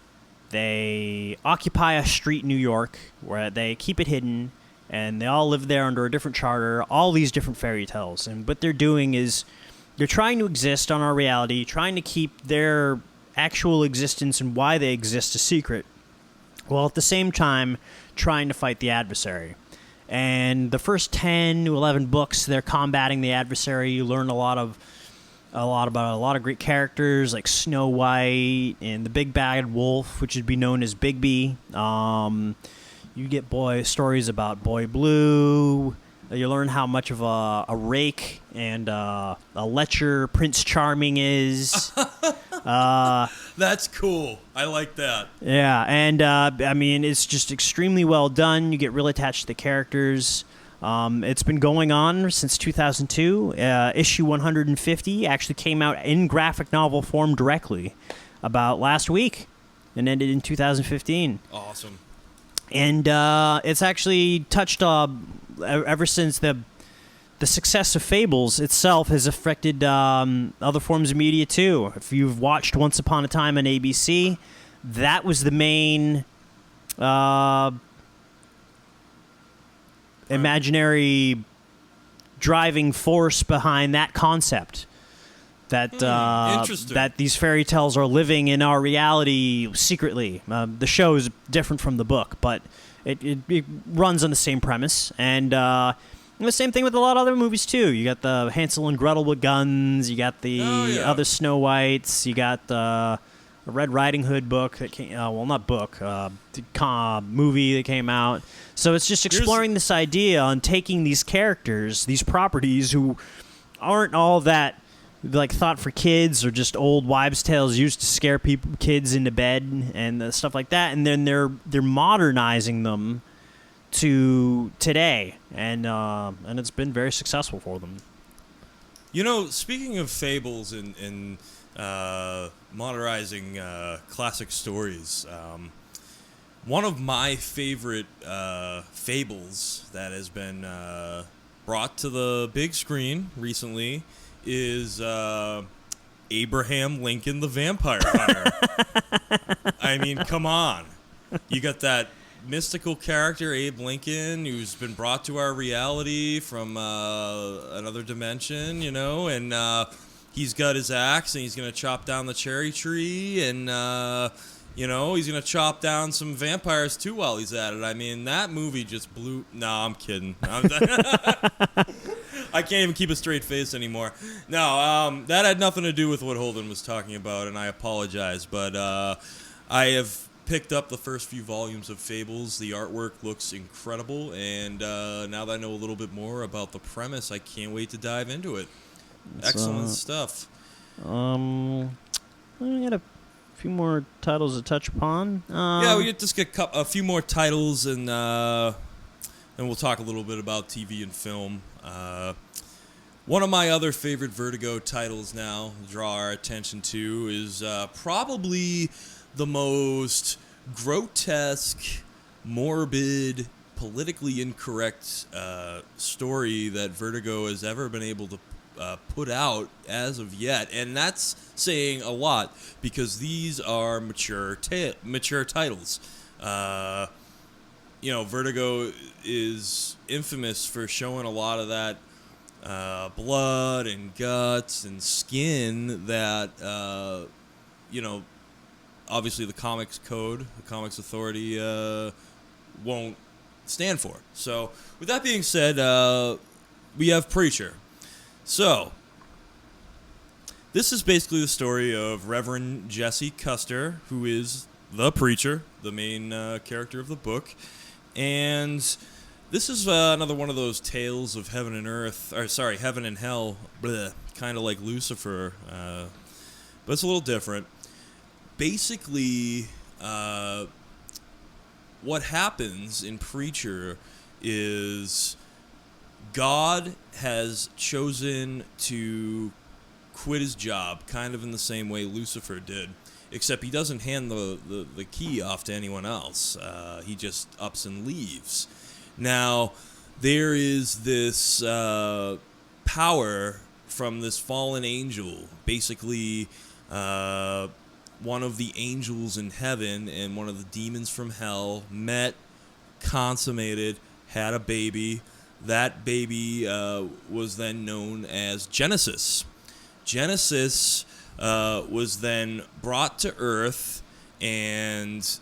they occupy a street in New York where they keep it hidden, and they all live there under a different charter, all these different fairy tales. And what they're doing is they're trying to exist on our reality, trying to keep their actual existence and why they exist a secret, while at the same time trying to fight the adversary. And the first 10 to 11 books, they're combating the adversary. You learn a lot about a lot of great characters like Snow White and the Big Bad Wolf, which would be known as Bigby. You get stories about Boy Blue. You learn how much of a rake and a lecher Prince Charming is. That's cool. I like that. Yeah, and I mean, it's just extremely well done. You get real attached to the characters. It's been going on since 2002. Issue 150 actually came out in graphic novel form directly about last week and ended in 2015. Awesome. And it's actually touched ever since the success of Fables itself has affected other forms of media too. If you've watched Once Upon a Time on ABC, that was the main imaginary driving force behind that concept. That these fairy tales are living in our reality secretly. The show is different from the book, but it runs on the same premise. And the same thing with a lot of other movies, too. You got the Hansel and Gretel with guns. You got the other Snow Whites. You got the Red Riding Hood book that came... not book. Movie that came out. So it's just exploring this idea on taking these characters, these properties who aren't all that like thought for kids, or just old wives' tales used to scare kids into bed and stuff like that. And then they're modernizing them to today, and it's been very successful for them. You know, speaking of fables and modernizing classic stories, one of my favorite fables that has been brought to the big screen recently is Abraham Lincoln the Vampire Hunter. I mean, come on. You got that mystical character, Abe Lincoln, who's been brought to our reality from another dimension, you know, and he's got his axe and he's going to chop down the cherry tree, and, you know, he's going to chop down some vampires too while he's at it. I mean, that movie just blew... No, I'm kidding. I can't even keep a straight face anymore. No, that had nothing to do with what Holden was talking about, and I apologize, but I have picked up the first few volumes of Fables. The artwork looks incredible, and now that I know a little bit more about the premise, I can't wait to dive into it. Excellent stuff. We got a few more titles to touch upon. Yeah, we just get a few more titles, and we'll talk a little bit about TV and film. One of my other favorite Vertigo titles now to draw our attention to is probably the most grotesque, morbid, politically incorrect story that Vertigo has ever been able to put out as of yet, and that's saying a lot because these are mature titles. You know, Vertigo is infamous for showing a lot of that blood and guts and skin that you know, obviously the Comics Code, the Comics Authority won't stand for. So with that being said, we have Preacher. So this is basically the story of Reverend Jesse Custer, who is the preacher, the main character of the book. And this is another one of those tales of heaven and earth, or sorry, heaven and hell, kind of like Lucifer, but it's a little different. Basically, what happens in Preacher is God has chosen to quit his job, kind of in the same way Lucifer did, except he doesn't hand the key off to anyone else. He just ups and leaves. Now, there is this power from this fallen angel, basically one of the angels in heaven and one of the demons from hell met, consummated, had a baby. That baby was then known as Genesis. Genesis was then brought to Earth and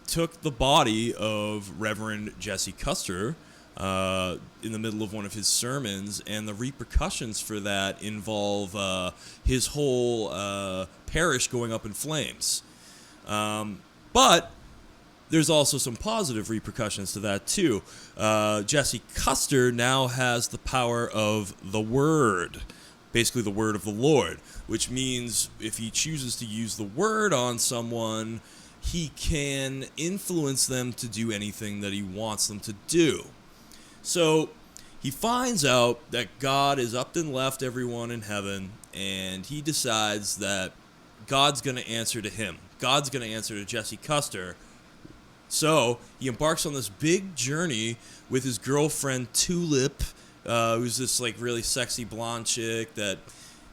took the body of Reverend Jesse Custer in the middle of one of his sermons, and the repercussions for that involve his whole parish going up in flames. But there's also some positive repercussions to that, too. Jesse Custer now has the power of the Word, basically the Word of the Lord, which means if he chooses to use the Word on someone, he can influence them to do anything that he wants them to do. So he finds out that God has upped and left everyone in heaven, and he decides that God's going to answer to him. God's going to answer to Jesse Custer. So he embarks on this big journey with his girlfriend Tulip, who's this like really sexy blonde chick that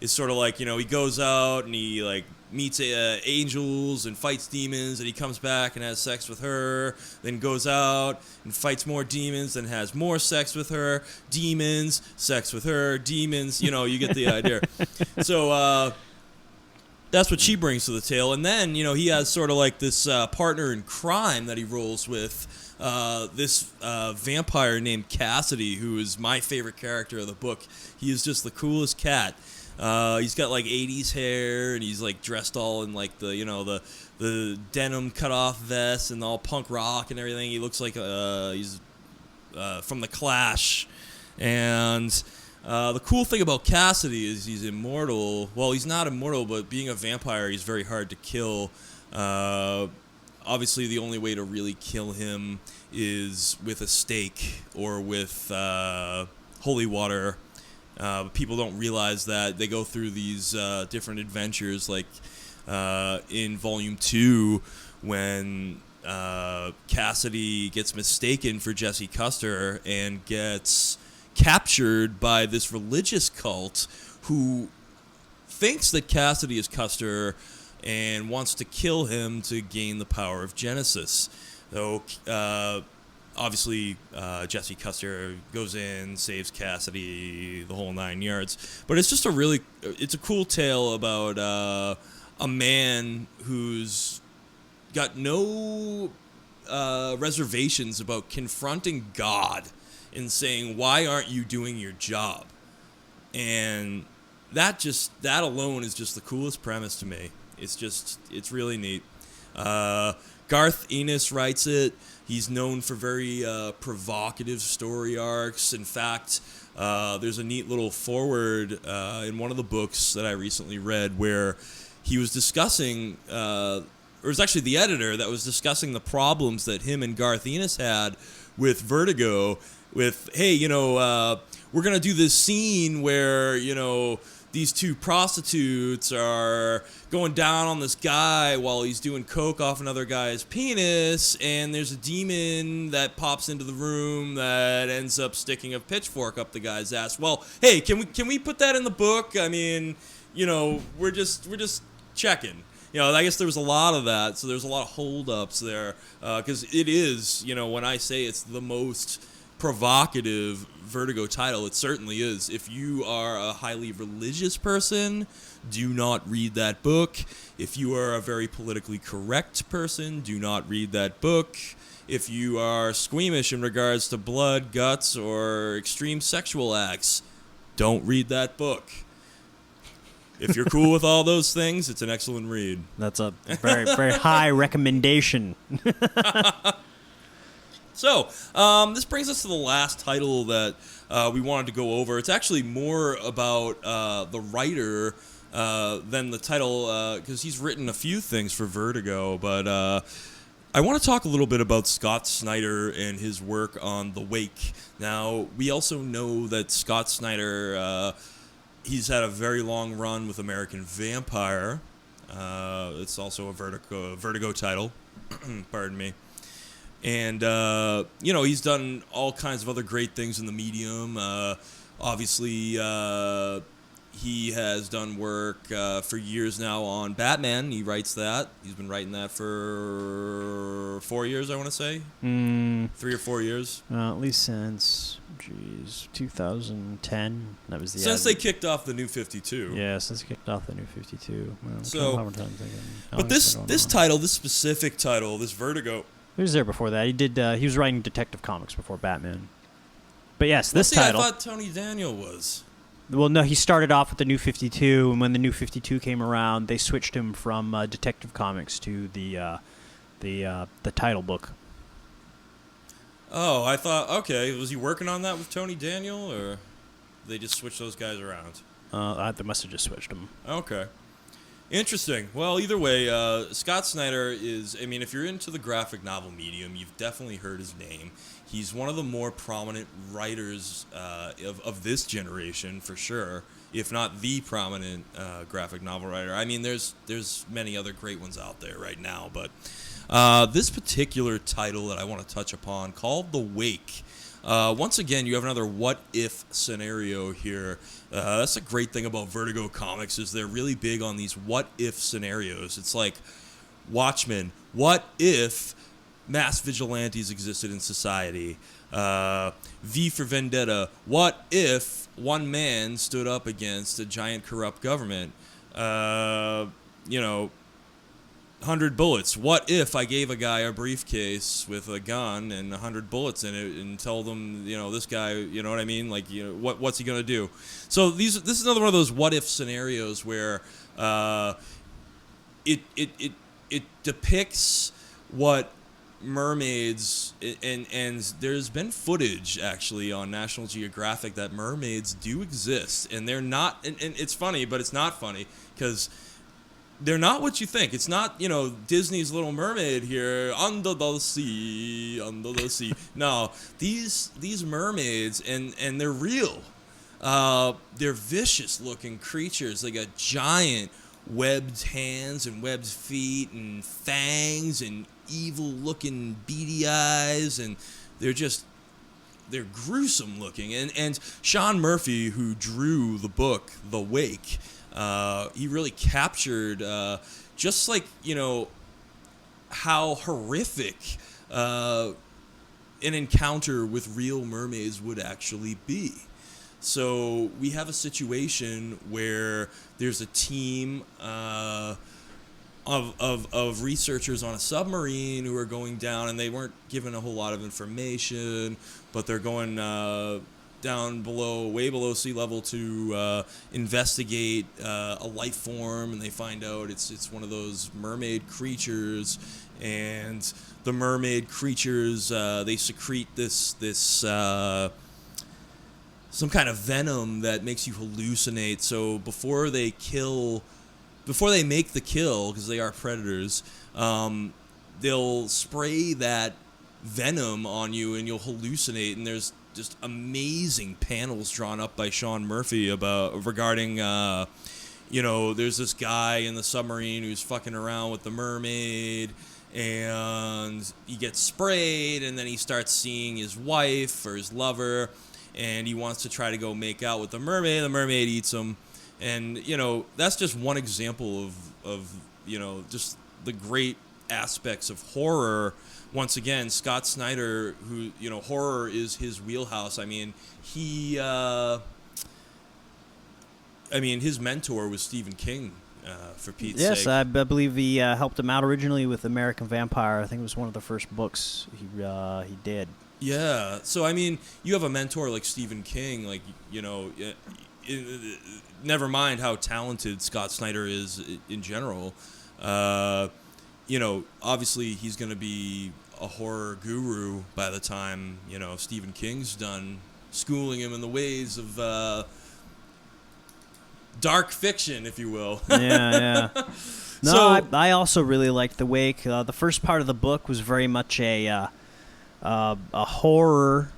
is sort of like, you know, he goes out and he like meets angels and fights demons, and he comes back and has sex with her, then goes out and fights more demons and has more sex with her, demons, sex with her, demons, you know, you get the idea. So that's what she brings to the tale. And then, you know, he has sort of like this partner in crime that he rolls with, this vampire named Cassidy, who is my favorite character of the book. He is just the coolest cat. He's got like 80s hair, and he's like dressed all in like the, you know, the denim cut off vest and all punk rock and everything. He looks like he's from the Clash, and The cool thing about Cassidy is he's immortal. Well, he's not immortal, but being a vampire, he's very hard to kill. Obviously, the only way to really kill him is with a stake or with holy water. People don't realize that. They go through these different adventures, like in Volume 2, when Cassidy gets mistaken for Jesse Custer and gets captured by this religious cult who thinks that Cassidy is Custer and wants to kill him to gain the power of Genesis. So, obviously, Jesse Custer goes in, saves Cassidy, the whole 9 yards. But it's just it's a cool tale about a man who's got no reservations about confronting God and saying, why aren't you doing your job? And that alone is just the coolest premise to me. It's really neat. Garth Ennis writes it. He's known for very provocative story arcs. In fact, there's a neat little foreword in one of the books that I recently read where he was discussing, or it was actually the editor that was discussing the problems that him and Garth Ennis had with Vertigo. With, hey, we're going to do this scene where, these two prostitutes are going down on this guy while he's doing coke off another guy's penis, and there's a demon that pops into the room that ends up sticking a pitchfork up the guy's ass. Well, hey, can we put that in the book? I mean, we're just checking. I guess there was a lot of that, so there's a lot of holdups there, because it is, when I say it's the most provocative Vertigo title, it certainly is. If you are a highly religious person, do not read that book. If you are a very politically correct person, do not read that book. If you are squeamish in regards to blood, guts, or extreme sexual acts, don't read that book. If you're cool with all those things, it's an excellent read. That's a very, very high recommendation. So, this brings us to the last title that we wanted to go over. It's actually more about the writer than the title, because he's written a few things for Vertigo. But I want to talk a little bit about Scott Snyder and his work on The Wake. Now, we also know that Scott Snyder, he's had a very long run with American Vampire. It's also a Vertigo title. Pardon me. And, he's done all kinds of other great things in the medium. Obviously, he has done work for years now on Batman. He writes that. He's been writing that for 4 years, I want to say. 3 or 4 years. At least since, 2010. That was the Since they kicked off the New 52. Yeah, since they kicked off the New 52. But this title, this specific title, this Vertigo... He was there before that. He was writing Detective Comics before Batman. But yes, this title... I thought Tony Daniel was. Well, no, he started off with the New 52, and when the New 52 came around, they switched him from Detective Comics to the title book. Oh, I thought, okay, was he working on that with Tony Daniel, or they just switched those guys around? They must have just switched them. Okay. Interesting. Well, either way, Scott Snyder is, if you're into the graphic novel medium, you've definitely heard his name. He's one of the more prominent writers of this generation, for sure, if not the prominent graphic novel writer. There's many other great ones out there right now, but this particular title that I want to touch upon, called The Wake. Once again, you have another what-if scenario here. That's a great thing about Vertigo Comics, is they're really big on these what-if scenarios. It's like Watchmen. What if mass vigilantes existed in society? V for Vendetta. What if one man stood up against a giant corrupt government? 100 bullets. What if I gave a guy a briefcase with a gun and 100 bullets in it and told him, this guy, you know what I mean? Like, what's he going to do? So this is another one of those what if scenarios where it depicts what mermaids, and there's been footage actually on National Geographic that mermaids do exist, and they're not, and it's funny, but it's not funny, because they're not what you think. It's not, Disney's Little Mermaid here, under the sea, under the sea. No, these mermaids, and they're real. They're vicious-looking creatures. They got giant webbed hands and webbed feet and fangs and evil-looking beady eyes, and they're gruesome-looking. And Sean Murphy, who drew the book The Wake, he really captured just like, how horrific an encounter with real mermaids would actually be. So we have a situation where there's a team of researchers on a submarine who are going down, and they weren't given a whole lot of information, but they're going down below, way below sea level, to investigate a life form, and they find out it's one of those mermaid creatures, and the mermaid creatures, they secrete this some kind of venom that makes you hallucinate. So before they make the kill, because they are predators, they'll spray that venom on you and you'll hallucinate. And there's just amazing panels drawn up by Sean Murphy regarding there's this guy in the submarine who's fucking around with the mermaid, and he gets sprayed, and then he starts seeing his wife or his lover, and he wants to try to go make out with the mermaid. The mermaid eats him. And, that's just one example of just the great aspects of horror. Once again, Scott Snyder, who, horror is his wheelhouse. I mean, his mentor was Stephen King, for Pete's sake. Yes, I believe he helped him out originally with American Vampire. I think it was one of the first books he did. Yeah, so you have a mentor like Stephen King, like, never mind how talented Scott Snyder is in general. Obviously he's going to be a horror guru by the time, Stephen King's done schooling him in the ways of dark fiction, if you will. Yeah. No, I also really liked The Wake. The first part of the book was very much a horror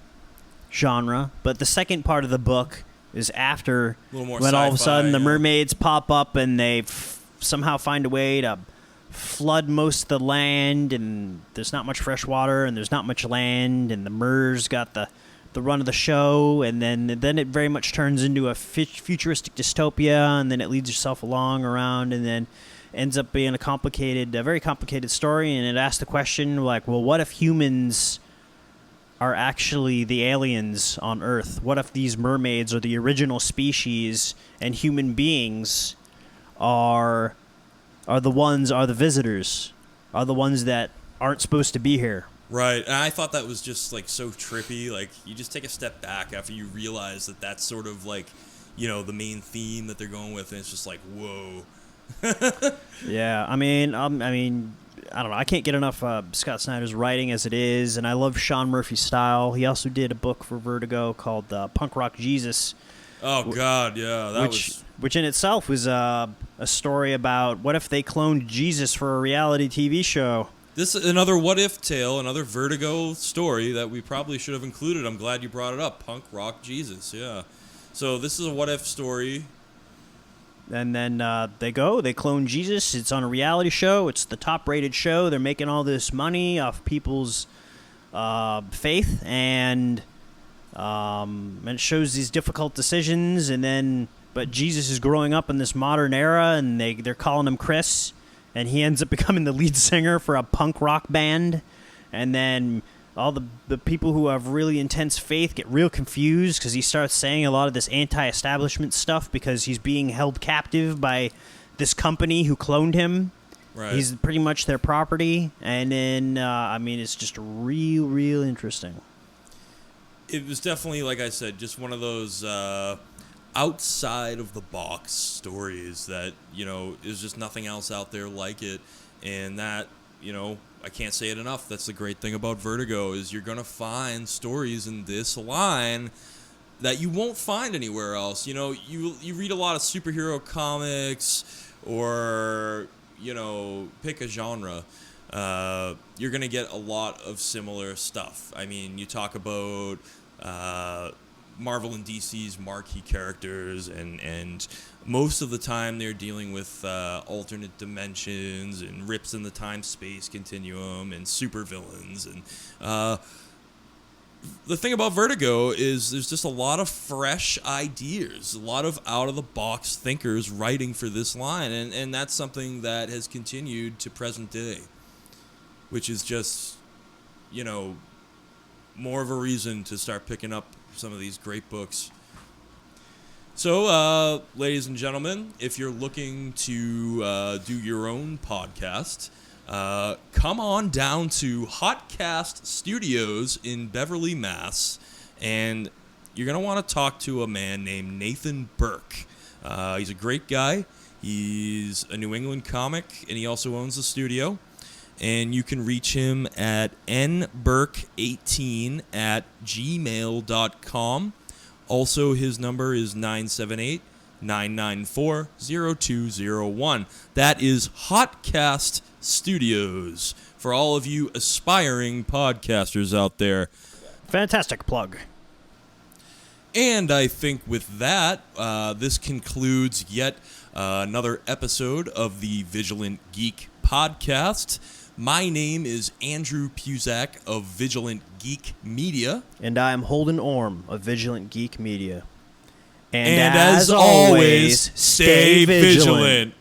genre, but the second part of the book is after, when all of a sudden the mermaids pop up and they somehow find a way to flood most of the land, and there's not much fresh water and there's not much land, and the mers got the run of the show, and then it very much turns into a futuristic dystopia, and then it leads itself along around, and then ends up being a very complicated story. And it asks the question, like, well, what if humans are actually the aliens on Earth? What if these mermaids are the original species, and human beings are the visitors, are the ones that aren't supposed to be here? Right, and I thought that was just, like, so trippy. Like, you just take a step back after you realize that that's sort of, like, the main theme that they're going with, and it's just like, whoa. Yeah, I don't know. I can't get enough Scott Snyder's writing as it is, and I love Sean Murphy's style. He also did a book for Vertigo called Punk Rock Jesus. Oh, God, yeah. Which in itself was a story about what if they cloned Jesus for a reality TV show. This is another what-if tale, another Vertigo story that we probably should have included. I'm glad you brought it up. Punk Rock Jesus, yeah. So this is a what-if story. And then they clone Jesus. It's on a reality show. It's the top-rated show. They're making all this money off people's faith, and it shows these difficult decisions. But Jesus is growing up in this modern era, and they're calling him Chris, and he ends up becoming the lead singer for a punk rock band. And then all the people who have really intense faith get real confused because he starts saying a lot of this anti-establishment stuff because he's being held captive by this company who cloned him. Right. He's pretty much their property. And then, it's just real interesting. It was definitely, like I said, just one of those outside of the box stories that, is just nothing else out there like it. And that, I can't say it enough. That's the great thing about Vertigo is you're going to find stories in this line that you won't find anywhere else. You know, you read a lot of superhero comics or, you know, pick a genre. You're going to get a lot of similar stuff. I mean, you talk about Marvel and DC's marquee characters, and most of the time they're dealing with alternate dimensions and rips in the time-space continuum and supervillains. And the thing about Vertigo is there's just a lot of fresh ideas, a lot of out-of-the-box thinkers writing for this line, and that's something that has continued to present day, which is just, you know, more of a reason to start picking up some of these great books. So, ladies and gentlemen, if you're looking to do your own podcast, come on down to Hotcast Studios in Beverly, Mass, and you're going to want to talk to a man named Nathan Burke. He's a great guy. He's a New England comic, and he also owns a studio. And you can reach him at nburke18@gmail.com. Also, his number is 978-994-0201. That is Hotcast Studios for all of you aspiring podcasters out there. Fantastic plug. And I think with that, this concludes yet another episode of the Vigilant Geek Podcast. My name is Andrew Puzak of Vigilant Geek Media. And I am Holden Orm of Vigilant Geek Media. And as always, stay vigilant.